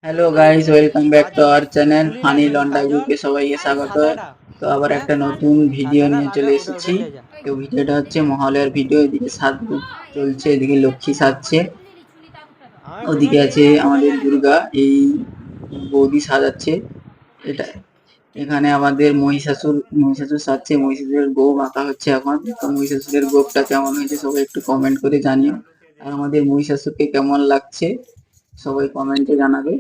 Hello guys, welcome back to our channel funny লন্ডা গ্রুপে সবাইকে স্বাগত। তো আবার একটা নতুন ভিডিও নিয়ে চলে এসেছি। তো ভিডিওটা হচ্ছে মহালয়ার ভিডিও। এদিকে সাজ চলছে, এদিকে লক্ষ্মী সাজছে, ওদিকে আছে আমাদের দুর্গা, এই বৌদি সাজাচ্ছে। এটা এখানে আমাদের মহিষাসুর সাজছে, মহিষাসুরের গোপ আঁকা হচ্ছে এখন। তো মহিষাসুরের গোপটা কেমন হয়েছে সবাই একটু কমেন্ট করে জানিও। আর আমাদের মহিষাসুরকে কেমন লাগছে সবাই কমেন্টে জানাবে।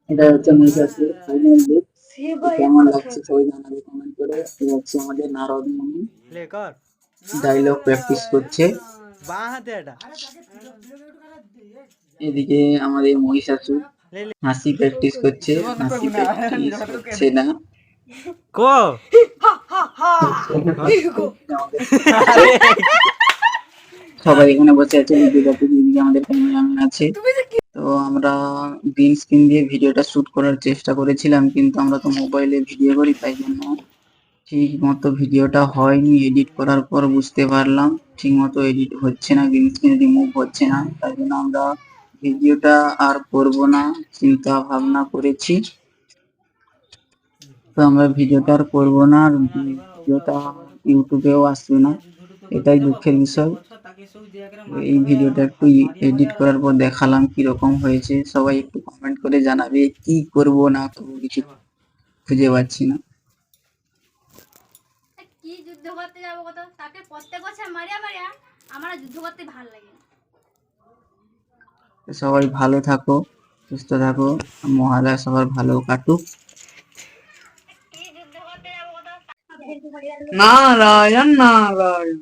এটা হচ্ছে মহিষাসুরের ফাইনাল লুক। কেমন লাগছে সবাই জানাবে কমেন্ট করে। এটা হচ্ছে আমাদের নারদ মুনি ডায়লগ প্র্যাকটিস করছে। এদিকে আমাদের মহিষাসুর হাসি প্র্যাকটিস করছে, হাসি প্র্যাকটিস হচ্ছে না। সবাই এখানে বসে আছে, এদিকে আমাদের ক্যামেরাম্যান আছে। তো আমরা গ্রিন স্ক্রিন দিয়ে ভিডিওটা শুট করার চেষ্টা করেছিলাম, কিন্তু আমরা তো মোবাইলে ভিডিও করি, তাই জন্য ঠিক মতো ভিডিওটা হয়নি। এডিট করার পর বুঝতে পারলাম ঠিক মতো এডিট হচ্ছে না, গ্রিন স্ক্রিন রিমুভ হচ্ছে না। তাই জন্য আমরা ভিডিওটা আর করব না চিন্তা ভাবনা করেছি। তো আমরা ভিডিওটা আর করবো না, আর ভিডিওটা ইউটিউবেও আসবে না, এটাই দুঃখের বিষয়। এই ভিডিওটা একটু এডিট করার পর দেখালাম কিরকম হয়েছে। সবাই একটু কমেন্ট করে জানাবে কি করব না করবো, কিছু খুঁজে পাচ্ছি না। কি যুদ্ধ করতে যাব কত তাকে প্রত্যেক বছর মারিয়া মারিয়া আমার যুদ্ধ করতে ভালো লাগে। সবাই ভালো থাকো, সুস্থ থাকো, মহালয়া সবার ভালো কাটুক। নারায়ণ নারায়ণ।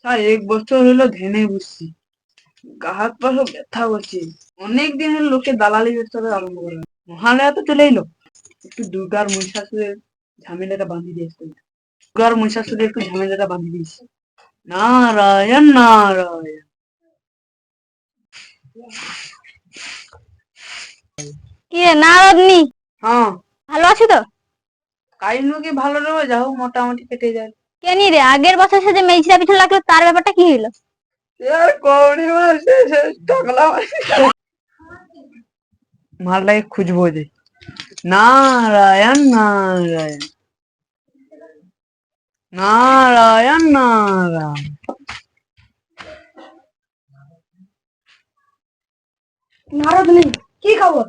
স্যার 1 বছর হলো ধ্যানে বসছি, গা হাত পা সব ব্যথা করছে। অনেকদিন হলো লোকে দালালি ব্যবসা আরম্ভ করে। মহালয়া তো চলে এলো, একটু দুর্গার মহিষাসুরের ঝামেলাটা বাঁধিয়ে দিয়েছে। দুর্গার মহিষাসুরের একটু ঝামেলাটা বাঁধিয়ে দিয়েছে। নারায়ণ নারায়ণ। কি রে নারদনি, হ্যাঁ, ভালো আছো তো? কাইনু কি ভালো রবে, যাও মোটামুটি কেটে যায়। কেনি রে, আগের বছর সে যে মেঘিরা পিছনে লাগলো তার ব্যাপারটা কি হইলো? আর কৌড়ি মারছে, টাকলা মালটাকে খুঁজবো যে। নারায়ণ নারায়ণ নারায়ণ নারায়ণ। নারদ নেই, কি খবর?